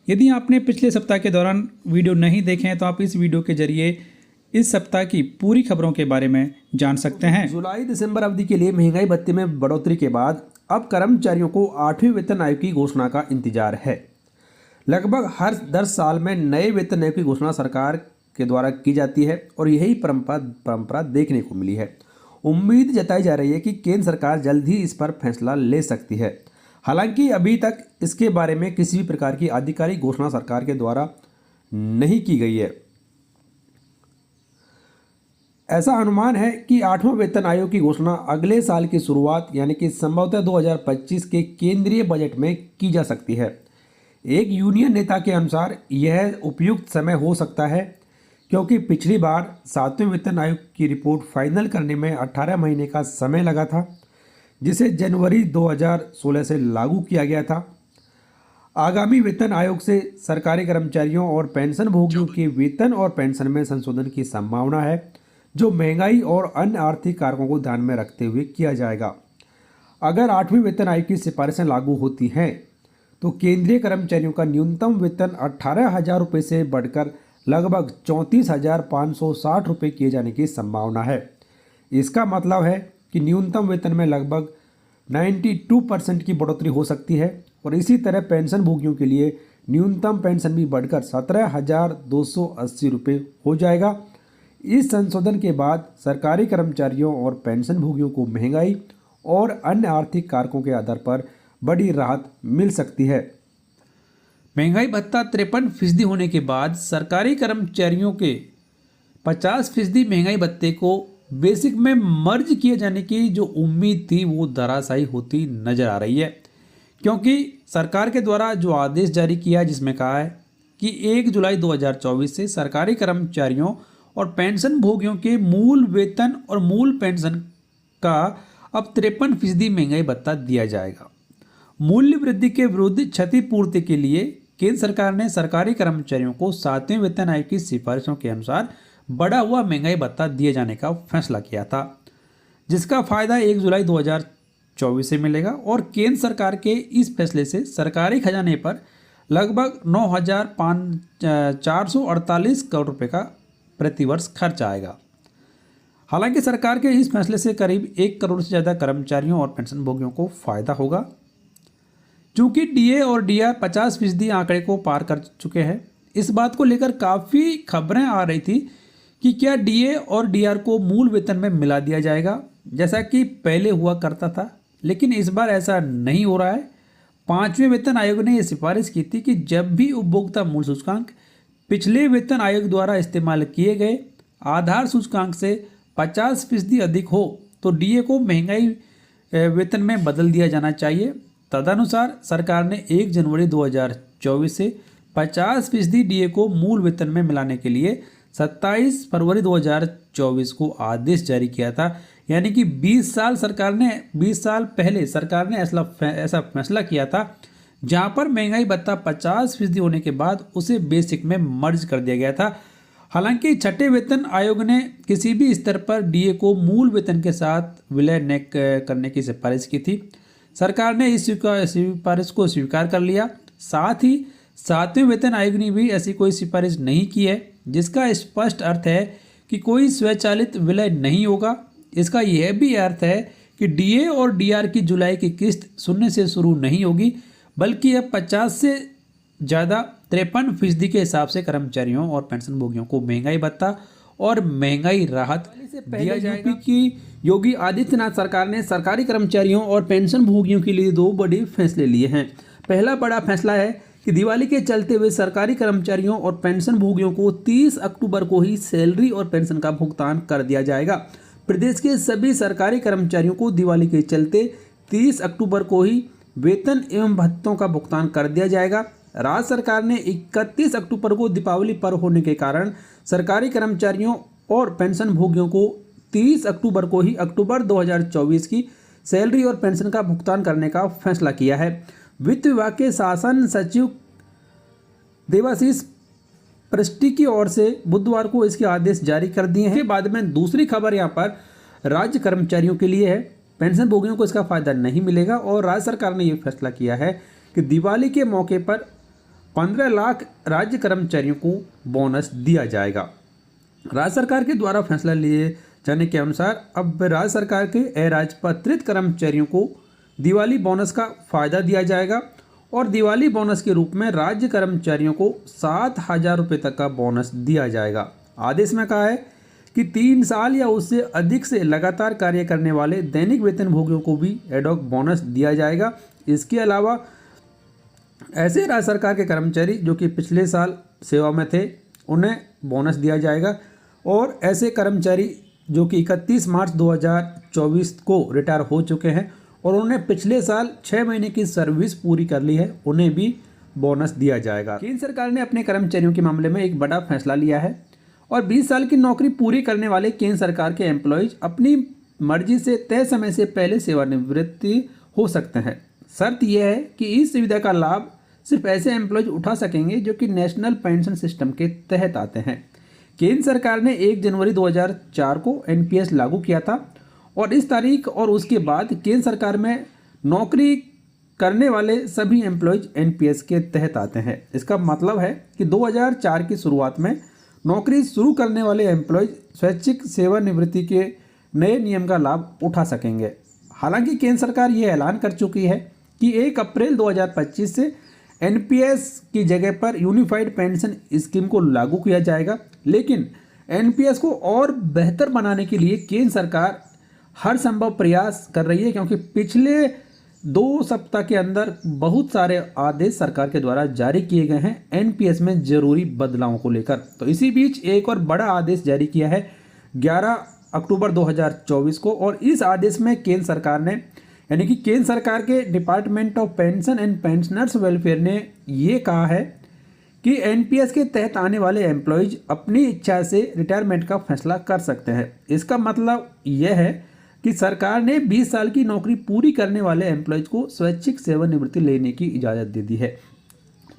यदि आपने पिछले सप्ताह के दौरान वीडियो नहीं देखे हैं तो आप इस वीडियो के जरिए इस सप्ताह की पूरी खबरों के बारे में जान सकते हैं। जुलाई दिसंबर अवधि के लिए महंगाई भत्ते में बढ़ोतरी के बाद अब कर्मचारियों को 8वें वेतन आयोग की घोषणा का इंतजार है। लगभग हर 10 साल में नए वेतन आयोग की घोषणा सरकार के द्वारा की जाती है और यही परंपरा देखने को मिली है। उम्मीद जताई जा रही है कि केंद्र सरकार जल्द ही इस पर फैसला ले सकती है। हालांकि अभी तक इसके बारे में किसी भी प्रकार की आधिकारिक घोषणा सरकार के द्वारा नहीं की गई है। ऐसा अनुमान है कि 8वां वेतन आयोग की घोषणा अगले साल की शुरुआत यानी कि संभवतः 2025 के केंद्रीय बजट में की जा सकती है। एक यूनियन नेता के अनुसार यह उपयुक्त समय हो सकता है क्योंकि पिछली बार 7वें वेतन आयोग की रिपोर्ट फाइनल करने में 18 महीने का समय लगा था, जिसे जनवरी 2016 से लागू किया गया था। आगामी वेतन आयोग से सरकारी कर्मचारियों और पेंशन भोगियों के वेतन और पेंशन में संशोधन की संभावना है, जो महंगाई और अन्य आर्थिक कारकों को ध्यान में रखते हुए किया जाएगा। अगर 8वें वेतन आयोग की सिफारिशें लागू होती हैं तो केंद्रीय कर्मचारियों का न्यूनतम वेतन 18,000 रुपये से बढ़कर लगभग 34,560 रुपये किए जाने की संभावना है। इसका मतलब है कि न्यूनतम वेतन में लगभग 92% की बढ़ोतरी हो सकती है और इसी तरह पेंशन भोगियों के लिए न्यूनतम पेंशन भी बढ़कर 17,280 रुपये हो जाएगा। इस संशोधन के बाद सरकारी कर्मचारियों और पेंशन भोगियों को महंगाई और अन्य आर्थिक कारकों के आधार पर बड़ी राहत मिल सकती है। महंगाई भत्ता 53% होने के बाद सरकारी कर्मचारियों के 50% महंगाई भत्ते को बेसिक में मर्ज किए जाने की जो उम्मीद थी वो धराशायी होती नजर आ रही है, क्योंकि सरकार के द्वारा जो आदेश जारी किया जिसमें कहा है कि 1 जुलाई 2024 से सरकारी कर्मचारियों और पेंशन भोगियों के मूल वेतन और मूल पेंशन का अब 53% महंगाई भत्ता दिया जाएगा। मूल्य वृद्धि के विरुद्ध क्षतिपूर्ति के लिए केंद्र सरकार ने सरकारी कर्मचारियों को 7वें वेतन आयोग की सिफारिशों के अनुसार बढ़ा हुआ महंगाई भत्ता दिए जाने का फैसला किया था, जिसका फायदा 1 जुलाई 2024 से मिलेगा और केंद्र सरकार के इस फैसले से सरकारी खजाने पर लगभग 9,448 करोड़ रुपये का प्रतिवर्ष खर्च आएगा। हालांकि सरकार के इस फैसले से करीब 1 करोड़ से ज़्यादा कर्मचारियों और पेंशन भोगियों को फायदा होगा। चूंकि डीए और डीआर 50% आंकड़े को पार कर चुके हैं, इस बात को लेकर काफ़ी खबरें आ रही थी कि क्या डीए और डीआर को मूल वेतन में मिला दिया जाएगा जैसा कि पहले हुआ करता था, लेकिन इस बार ऐसा नहीं हो रहा है। 5वें वेतन आयोग ने यह सिफारिश की थी कि जब भी उपभोक्ता मूल्य सूचकांक पिछले वेतन आयोग द्वारा इस्तेमाल किए गए आधार सूचकांक से 50% अधिक हो तो डीए को महंगाई वेतन में बदल दिया जाना चाहिए। तदनुसार सरकार ने 1 जनवरी 2024 से 50% डीए को मूल वेतन में मिलाने के लिए 27 फरवरी 2024 को आदेश जारी किया था। यानी कि 20 साल पहले सरकार ने ऐसा फैसला किया था, जहां पर महंगाई भत्ता 50% होने के बाद उसे बेसिक में मर्ज कर दिया गया था। हालांकि 6ठे वेतन आयोग ने किसी भी स्तर पर डीए को मूल वेतन के साथ विलय न करने की सिफारिश की थी। सरकार ने इस सिफारिश को स्वीकार कर लिया। साथ ही 7वें वेतन आयोग ने भी ऐसी कोई सिफारिश नहीं की है, जिसका स्पष्ट अर्थ है कि कोई स्वचालित विलय नहीं होगा। इसका यह भी अर्थ है कि डीए और डीआर की जुलाई की किस्त 0 से शुरू नहीं होगी, बल्कि अब 50 से ज़्यादा 53% के हिसाब से कर्मचारियों और पेंशन भोगियों को महंगाई भत्ता और महंगाई राहत दिया जाएगा। यूपी की योगी आदित्यनाथ सरकार ने सरकारी कर्मचारियों और पेंशन भोगियों के लिए 2 बड़े फैसले लिए हैं। पहला बड़ा फैसला है कि दिवाली के चलते हुए सरकारी कर्मचारियों और पेंशन भोगियों को 30 अक्टूबर को ही सैलरी और पेंशन का भुगतान कर दिया जाएगा। प्रदेश के सभी सरकारी कर्मचारियों को दिवाली के चलते 30 अक्टूबर को ही वेतन एवं भत्तों का भुगतान कर दिया जाएगा। राज्य सरकार ने 31 अक्टूबर को दीपावली पर्व होने के कारण सरकारी कर्मचारियों और पेंशन भोगियों को 30 अक्टूबर को ही अक्टूबर 2024 की सैलरी और पेंशन का भुगतान करने का फैसला किया है। वित्त विभाग के शासन सचिव देवाशीष पृष्टि की ओर से बुधवार को इसके आदेश जारी कर दिए हैं। बाद में दूसरी खबर यहाँ पर राज्य कर्मचारियों के लिए है। पेंशन भोगियों को इसका फायदा नहीं मिलेगा और राज्य सरकार ने यह फैसला किया है कि दिवाली के मौके पर 15 लाख राज्य कर्मचारियों को बोनस दिया जाएगा। राज्य सरकार के द्वारा फैसला लिए जाने के अनुसार अब राज्य सरकार के अराजपत्रित कर्मचारियों को दिवाली बोनस का फायदा दिया जाएगा और दिवाली बोनस के रूप में राज्य कर्मचारियों को 7,000 रुपये तक का बोनस दिया जाएगा। आदेश में कहा है कि 3 साल या उससे अधिक से लगातार कार्य करने वाले दैनिक वेतनभोगियों को भी एडॉक बोनस दिया जाएगा। इसके अलावा ऐसे राज्य सरकार के कर्मचारी जो कि पिछले साल सेवा में थे उन्हें बोनस दिया जाएगा और ऐसे कर्मचारी जो कि 31 मार्च 2024 को रिटायर हो चुके हैं और उन्हें पिछले साल 6 महीने की सर्विस पूरी कर ली है उन्हें भी बोनस दिया जाएगा। केंद्र सरकार ने अपने कर्मचारियों के मामले में एक बड़ा फैसला लिया है और 20 साल की नौकरी पूरी करने वाले केंद्र सरकार के एम्प्लॉयज अपनी मर्जी से तय समय से पहले सेवानिवृत्ति हो सकते हैं। शर्त यह है कि इस सुविधा का लाभ सिर्फ ऐसे एम्प्लॉयज उठा सकेंगे जो कि नेशनल पेंशन सिस्टम के तहत आते हैं। केंद्र सरकार ने 1 जनवरी 2004 को एनपीएस लागू किया था और इस तारीख और उसके बाद केंद्र सरकार में नौकरी करने वाले सभी एम्प्लॉयज एनपीएस के तहत आते हैं। इसका मतलब है कि 2004 की शुरुआत में नौकरी शुरू करने वाले एम्प्लॉयज स्वैच्छिक सेवानिवृत्ति के नए नियम का लाभ उठा सकेंगे। हालांकि केंद्र सरकार ये ऐलान कर चुकी है कि 1 अप्रैल 2025 से एनपीएस की जगह पर यूनिफाइड पेंशन स्कीम को लागू किया जाएगा, लेकिन एनपीएस को और बेहतर बनाने के लिए केंद्र सरकार हर संभव प्रयास कर रही है क्योंकि पिछले 2 सप्ताह के अंदर बहुत सारे आदेश सरकार के द्वारा जारी किए गए हैं एनपीएस में जरूरी बदलावों को लेकर। तो इसी बीच एक और बड़ा आदेश जारी किया है 11 अक्टूबर 2024 को और इस आदेश में केंद्र सरकार ने यानी कि केंद्र सरकार के department of pension and pensioners welfare ने ये कहा है कि एनपीएस के तहत आने वाले एम्प्लॉयज अपनी इच्छा से रिटायरमेंट का फैसला कर सकते हैं। इसका मतलब यह है कि सरकार ने 20 साल की नौकरी पूरी करने वाले एम्प्लॉयज को स्वैच्छिक सेवानिवृत्ति लेने की इजाज़त दे दी है।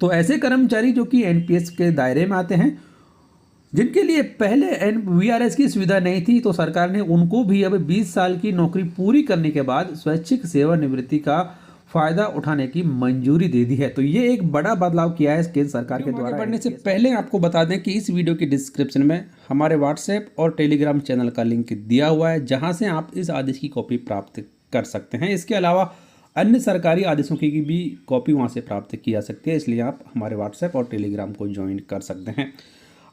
तो ऐसे कर्मचारी जो कि एनपीएस के दायरे में आते हैं जिनके लिए पहले वीआरएस की सुविधा नहीं थी, तो सरकार ने उनको भी अब 20 साल की नौकरी पूरी करने के बाद स्वैच्छिक सेवानिवृत्ति का फायदा उठाने की मंजूरी दे दी है। तो ये एक बड़ा बदलाव किया है केंद्र सरकार के द्वारा। बढ़ने से पहले आपको बता दें कि इस वीडियो की डिस्क्रिप्शन में हमारे व्हाट्सएप और टेलीग्राम चैनल का लिंक दिया हुआ है जहां से आप इस आदेश की कॉपी प्राप्त कर सकते हैं। इसके अलावा अन्य सरकारी आदेशों की भी कॉपी वहाँ से प्राप्त की जा सकती है, इसलिए आप हमारे व्हाट्सएप और टेलीग्राम को ज्वाइन कर सकते हैं।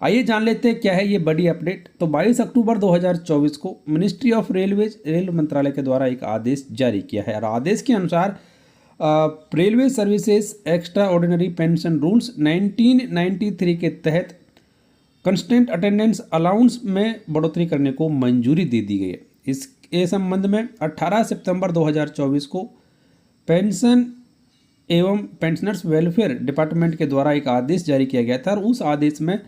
आइए जान लेते हैं क्या है ये बड़ी अपडेट। तो 22 अक्टूबर 2024 को मिनिस्ट्री ऑफ रेलवेज रेल मंत्रालय के द्वारा एक आदेश जारी किया है और आदेश के अनुसार railway services extraordinary pension rules 1993 के तहत कंस्टेंट अटेंडेंस अलाउंस में बढ़ोतरी करने को मंजूरी दे दी गई है। इसके संबंध में 18 सितंबर 2024 को पेंशन एवं पेंशनर्स वेलफेयर डिपार्टमेंट के द्वारा एक आदेश जारी किया गया था और उस आदेश में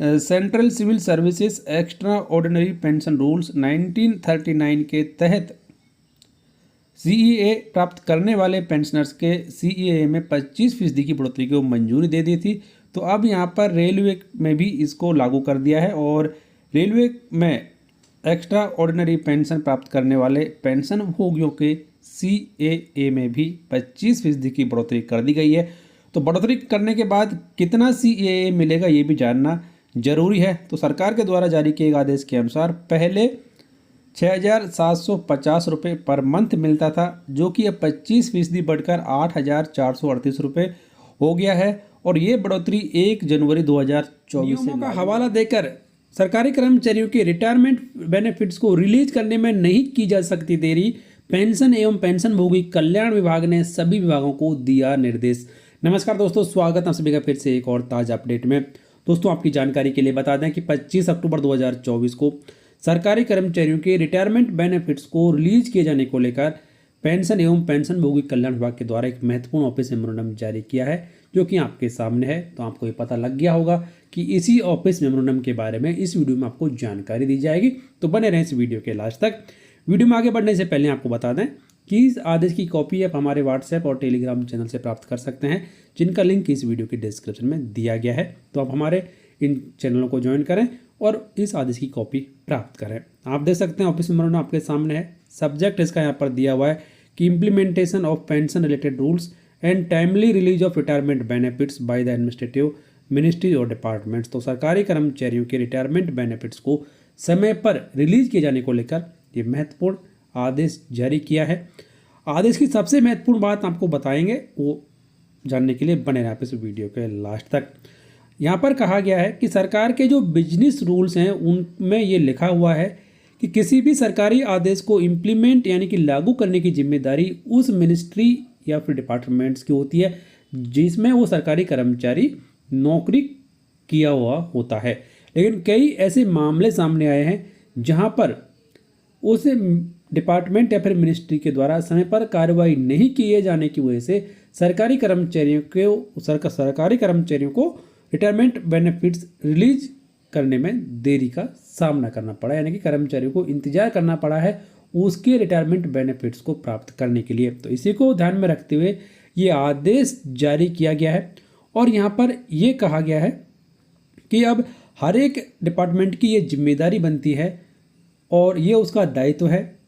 central civil services extraordinary pension rules 1939 के तहत सीईए प्राप्त करने वाले पेंशनर्स के सीईए में 25% की बढ़ोतरी को मंजूरी दे दी थी। तो अब यहाँ पर रेलवे में भी इसको लागू कर दिया है और रेलवे में एक्स्ट्रा ऑर्डिनरी पेंशन प्राप्त करने वाले पेंशन भोगियों के सीएए में भी 25% की बढ़ोतरी कर दी गई है। तो बढ़ोतरी करने के बाद कितना सीएए मिलेगा ये भी जानना जरूरी है। तो सरकार के द्वारा जारी किए गए आदेश के अनुसार पहले 6,750 रुपये पर मंथ मिलता था, जो कि अब 25% बढ़कर 8,438 रुपये हो गया है और ये बढ़ोतरी 1 जनवरी 2024 से का हवाला देकर सरकारी कर्मचारियों के रिटायरमेंट बेनिफिट्स को रिलीज करने में नहीं की जा सकती देरी। पेंशन एवं पेंशनभोगी कल्याण विभाग ने सभी विभागों को दिया निर्देश। नमस्कार दोस्तों, स्वागत है सभी का फिर से एक और ताज़ा अपडेट में। दोस्तों आपकी जानकारी के लिए बता दें कि 25 अक्टूबर 2024 को सरकारी कर्मचारियों के रिटायरमेंट बेनिफिट्स को रिलीज किए जाने को लेकर पेंशन एवं पेंशनभोगी कल्याण विभाग के द्वारा एक महत्वपूर्ण ऑफिस मेमोरेंडम जारी किया है, जो कि आपके सामने है। तो आपको ये पता लग गया होगा कि इसी ऑफिस मेमोरेंडम के बारे में इस वीडियो में आपको जानकारी दी जाएगी। तो बने रहें इस वीडियो के लास्ट तक। वीडियो में आगे बढ़ने से पहले आपको बता दें कि इस आदेश की कॉपी आप हमारे व्हाट्सएप और टेलीग्राम चैनल से प्राप्त कर सकते हैं, जिनका लिंक इस वीडियो के डिस्क्रिप्शन में दिया गया है। तो आप हमारे इन चैनलों को ज्वाइन करें और इस आदेश की कॉपी प्राप्त करें। आप देख सकते हैं ऑफिस मेमोरेंडम आपके सामने है। सब्जेक्ट इसका यहाँ पर दिया हुआ है कि implementation of pension related rules and timely release of retirement benefits by the administrative ministry और डिपार्टमेंट्स। तो सरकारी कर्मचारियों के रिटायरमेंट बेनिफिट्स को समय पर रिलीज किए जाने को लेकर ये महत्वपूर्ण आदेश जारी किया है। आदेश की सबसे महत्वपूर्ण बात आपको बताएंगे, वो जानने के लिए बने रहे आप इस वीडियो के लास्ट तक। यहाँ पर कहा गया है कि सरकार के जो बिजनेस रूल्स हैं उनमें ये लिखा हुआ है कि किसी भी सरकारी आदेश को इम्प्लीमेंट यानी कि लागू करने की जिम्मेदारी उस मिनिस्ट्री या फिर डिपार्टमेंट्स की होती है जिसमें वो सरकारी कर्मचारी नौकरी किया हुआ होता है। लेकिन कई ऐसे मामले सामने आए हैं जहां पर उस डिपार्टमेंट या फिर मिनिस्ट्री के द्वारा समय पर कार्रवाई नहीं किए जाने की वजह से सरकारी कर्मचारियों को रिटायरमेंट बेनिफिट्स रिलीज करने में देरी का सामना करना पड़ा, यानी कि कर्मचारियों को इंतजार करना पड़ा है उसके रिटायरमेंट बेनिफिट्स को प्राप्त करने के लिए। तो इसी को ध्यान में रखते हुए ये आदेश जारी किया गया है और यहाँ पर ये कहा गया है कि अब हर एक डिपार्टमेंट की ये जिम्मेदारी बनती है और ये उसका दायित्व है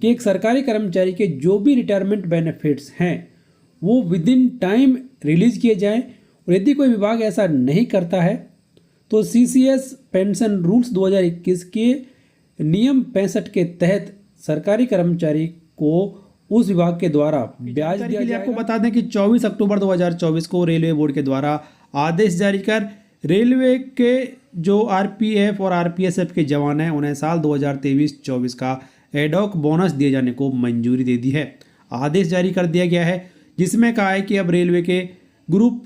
कि एक सरकारी कर्मचारी के जो भी रिटायरमेंट बेनिफिट्स हैं वो विद इन टाइम रिलीज किए जाएं और यदि कोई विभाग ऐसा नहीं करता है तो सीसीएस पेंशन रूल्स 2021 के नियम 65 के तहत सरकारी कर्मचारी को उस विभाग के द्वारा ब्याज दिया जाएगा। आपको बता दें कि 24 अक्टूबर 2024 को रेलवे बोर्ड के द्वारा आदेश जारी कर रेलवे के जो आरपीएफ और आरपीएसएफ के जवान हैं उन्हें साल 2023-24 का एडॉक बोनस दिए जाने को मंजूरी दे दी है। आदेश जारी कर दिया गया है जिसमें कहा है कि अब रेलवे के ग्रुप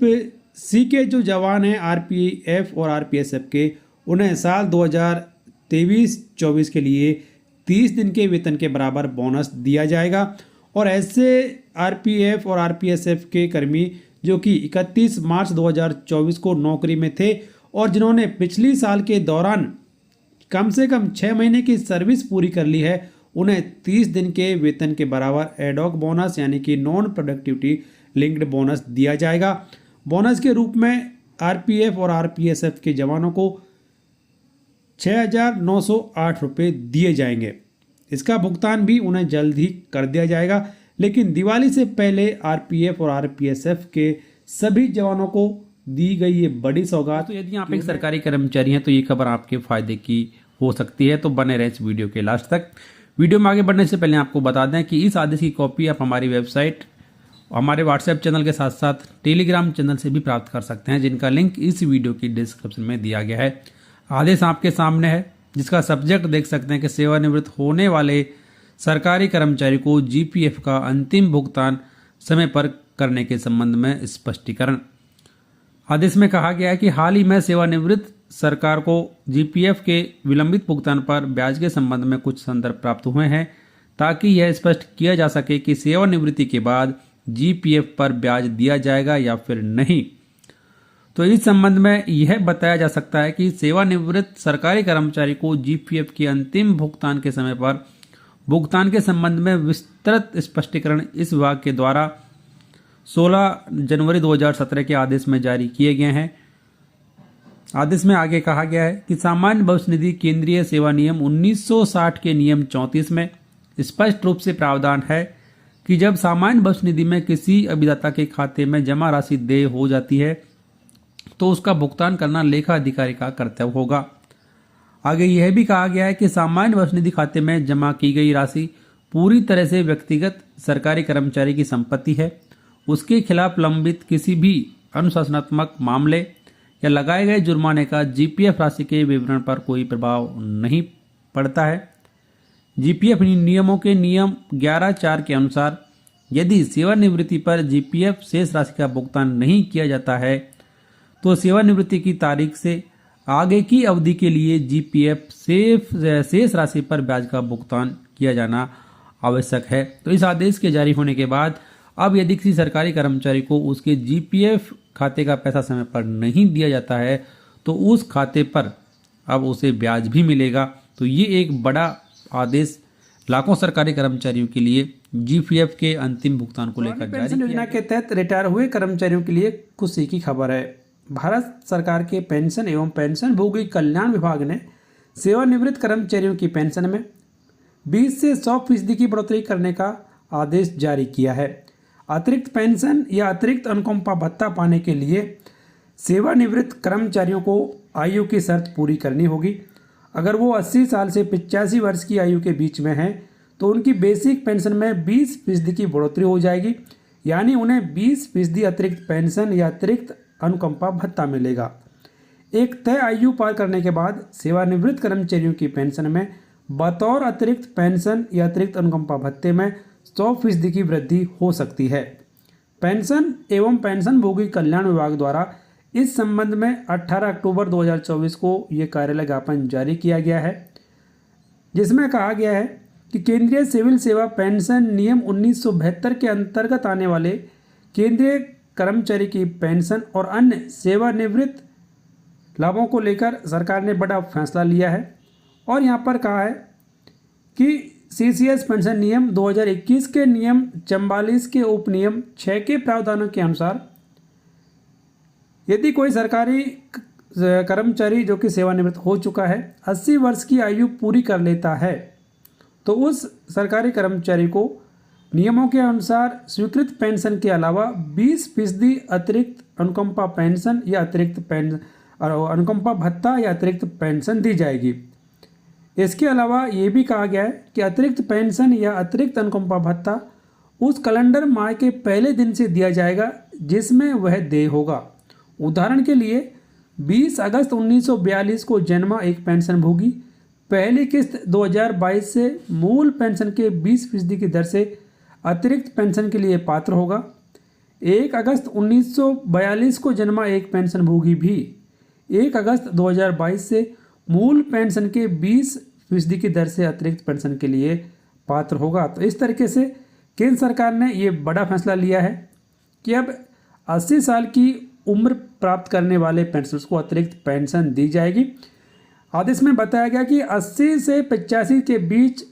सी के जो जवान हैं आरपीएफ और आरपीएसएफ के उन्हें साल 2023-24 के लिए 30 दिन के वेतन के बराबर बोनस दिया जाएगा और ऐसे आरपीएफ और आरपीएसएफ के कर्मी जो कि 31 मार्च 2024 को नौकरी में थे और जिन्होंने पिछली साल के दौरान कम से कम 6 महीने की सर्विस पूरी कर ली है उन्हें 30 दिन के वेतन के बराबर एडॉक बोनस यानी कि नॉन प्रोडक्टिविटी लिंक्ड बोनस दिया जाएगा। बोनस के रूप में आरपीएफ और आरपीएसएफ के जवानों को 6,908 रुपये दिए जाएंगे। इसका भुगतान भी उन्हें जल्द ही कर दिया जाएगा, लेकिन दिवाली से पहले आरपीएफ और आरपीएसएफ के सभी जवानों को दी गई ये बड़ी सौगात। तो यदि आप एक सरकारी कर्मचारी हैं तो ये खबर आपके फायदे की हो सकती है, तो बने रहे इस वीडियो के लास्ट तक। वीडियो में आगे बढ़ने से पहले आपको बता दें कि इस आदेश की कॉपी आप हमारी वेबसाइट, हमारे व्हाट्सएप चैनल के साथ साथ टेलीग्राम चैनल से भी प्राप्त कर सकते हैं, जिनका लिंक इस वीडियो की डिस्क्रिप्शन में दिया गया है। आदेश आपके सामने है जिसका सब्जेक्ट देख सकते हैं कि सेवानिवृत्त होने वाले सरकारी कर्मचारी को जीपीएफ का अंतिम भुगतान समय पर करने के संबंध में स्पष्टीकरण। आदेश में कहा गया है कि हाल ही में सेवानिवृत्त सरकार को जीपीएफ के विलंबित भुगतान पर ब्याज के संबंध में कुछ संदर्भ प्राप्त हुए हैं ताकि यह स्पष्ट किया जा सके कि सेवानिवृत्ति के बाद जीपीएफ पर ब्याज दिया जाएगा या फिर नहीं। तो इस संबंध में यह बताया जा सकता है कि सेवानिवृत्त सरकारी कर्मचारी को जीपीएफ के अंतिम भुगतान के समय पर भुगतान के संबंध में विस्तृत स्पष्टीकरण इस विभाग के द्वारा 16 जनवरी 2017 के आदेश में जारी किए गए हैं। आदेश में आगे कहा गया है कि सामान्य भविष्य निधि केंद्रीय सेवा नियम 1960 के नियम 34 में स्पष्ट रूप से प्रावधान है कि जब सामान्य भविष्य निधि में किसी अभिदाता के खाते में जमा राशि देय हो जाती है तो उसका भुगतान करना लेखा अधिकारी का कर्तव्य होगा। आगे यह भी कहा गया है कि सामान्य भविष्य निधि खाते में जमा की गई राशि पूरी तरह से व्यक्तिगत सरकारी कर्मचारी की संपत्ति है। उसके खिलाफ लंबित किसी भी अनुशासनात्मक मामले या लगाए गए जुर्माने का जीपीएफ राशि के विवरण पर कोई प्रभाव नहीं पड़ता है। जीपीएफ नियमों के नियम 11(4) के अनुसार यदि सेवानिवृत्ति पर जीपीएफ शेष राशि का भुगतान नहीं किया जाता है तो सेवानिवृत्ति की तारीख से आगे की अवधि के लिए जीपीएफ शेष राशि पर ब्याज का भुगतान किया जाना आवश्यक है। तो इस आदेश के जारी होने के बाद अब यदि किसी सरकारी कर्मचारी को उसके जीपीएफ खाते का पैसा समय पर नहीं दिया जाता है तो उस खाते पर अब उसे ब्याज भी मिलेगा। तो ये एक बड़ा आदेश लाखों सरकारी कर्मचारियों के लिए जीपीएफ के अंतिम भुगतान को लेकर जारी किया। योजना के तहत रिटायर हुए कर्मचारियों के लिए खुशी की खबर है। भारत सरकार के पेंशन एवं पेंशन भोगी कल्याण विभाग ने सेवानिवृत्त कर्मचारियों की पेंशन में 20 से 100% की बढ़ोतरी करने का आदेश जारी किया है। अतिरिक्त पेंशन या अतिरिक्त अनुकंपा भत्ता पाने के लिए सेवानिवृत्त कर्मचारियों को आयु की शर्त पूरी करनी होगी। अगर वो 80 साल से 85 वर्ष की आयु के बीच में हैं तो उनकी बेसिक पेंशन में 20% की बढ़ोतरी हो जाएगी, यानी उन्हें 20% अतिरिक्त पेंशन या अतिरिक्त अनुकंपा भत्ता मिलेगा। एक तय आयु पार करने के बाद सेवानिवृत्त कर्मचारियों की पेंशन में बतौर अतिरिक्त पेंशन या अतिरिक्त अनुकंपा भत्ते में 100% की वृद्धि हो सकती है। पेंशन एवं पेंशनभोगी कल्याण विभाग द्वारा इस संबंध में 18 अक्टूबर 2024 को ये कार्यालय ज्ञापन जारी किया गया है, जिसमें कहा गया है कि केंद्रीय सिविल सेवा पेंशन नियम 1972 के अंतर्गत आने वाले केंद्रीय कर्मचारी की पेंशन और अन्य सेवानिवृत्त लाभों को लेकर सरकार ने बड़ा फैसला लिया है। और यहाँ पर कहा है कि सीसीएस पेंशन नियम 2021 के नियम 44 के उपनियम 6 के प्रावधानों के अनुसार यदि कोई सरकारी कर्मचारी जो कि सेवानिवृत्त हो चुका है 80 वर्ष की आयु पूरी कर लेता है तो उस सरकारी कर्मचारी को नियमों के अनुसार स्वीकृत पेंशन के अलावा 20% अतिरिक्त अनुकंपा पेंशन या अतिरिक्त अनुकंपा भत्ता या अतिरिक्त पेंशन दी जाएगी। इसके अलावा ये भी कहा गया है कि अतिरिक्त पेंशन या अतिरिक्त अनुकंपा भत्ता उस कैलेंडर माह के पहले दिन से दिया जाएगा जिसमें वह देय होगा। उदाहरण के लिए 20 अगस्त 1942 को जन्मा एक पेंशनभोगी पहली किस्त 2022 से मूल पेंशन के 20% की दर से अतिरिक्त पेंशन के लिए पात्र होगा। 1 अगस्त 1942 को जन्मा एक पेंशनभोगी भी 1 अगस्त 2022 से मूल पेंशन के 20% की दर से अतिरिक्त पेंशन के लिए पात्र होगा। तो इस तरीके से केंद्र सरकार ने ये बड़ा फैसला लिया है कि अब 80 साल की उम्र प्राप्त करने वाले पेंशनर्स को अतिरिक्त पेंशन दी जाएगी। आदेश में बताया गया कि 80 से 85 के बीच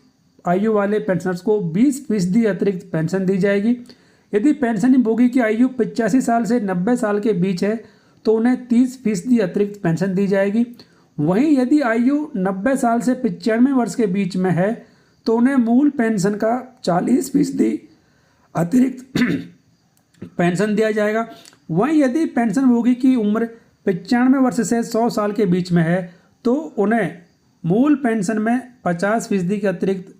आयु वाले पेंशनर्स को 20% अतिरिक्त पेंशन दी जाएगी। यदि पेंशनभोगी की आयु 85 साल से 90 साल के बीच है तो उन्हें 30% अतिरिक्त पेंशन दी जाएगी। वहीं यदि आयु 90 साल से 95 वर्ष के बीच में है तो उन्हें मूल पेंशन का 40% अतिरिक्त पेंशन दिया जाएगा। वहीं यदि पेंशनभोगी की उम्र 95 वर्ष से 100 साल के बीच में है तो उन्हें मूल पेंशन में 50% की अतिरिक्त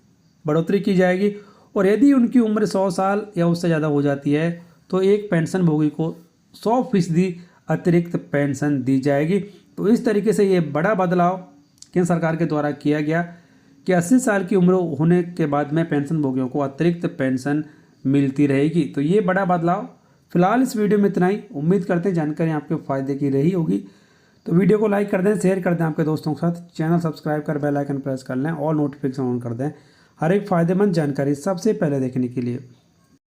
बढ़ोतरी की जाएगी। और यदि उनकी उम्र 100 साल या उससे ज़्यादा हो जाती है तो एक पेंशनभोगी को 100% अतिरिक्त पेंशन दी जाएगी। तो इस तरीके से ये बड़ा बदलाव केंद्र सरकार के द्वारा किया गया कि 80 साल की उम्र होने के बाद में पेंशनभोगियों को अतिरिक्त पेंशन मिलती रहेगी। तो ये बड़ा बदलाव। फिलहाल इस वीडियो में इतना ही। उम्मीद करते हैं जानकारी आपके फ़ायदे की रही होगी। तो वीडियो को लाइक कर दें, शेयर कर दें आपके दोस्तों के साथ। चैनल सब्सक्राइब कर बेल आइकन प्रेस कर लें और नोटिफिकेशन ऑन कर दें हर एक फ़ायदेमंद जानकारी सबसे पहले देखने के लिए।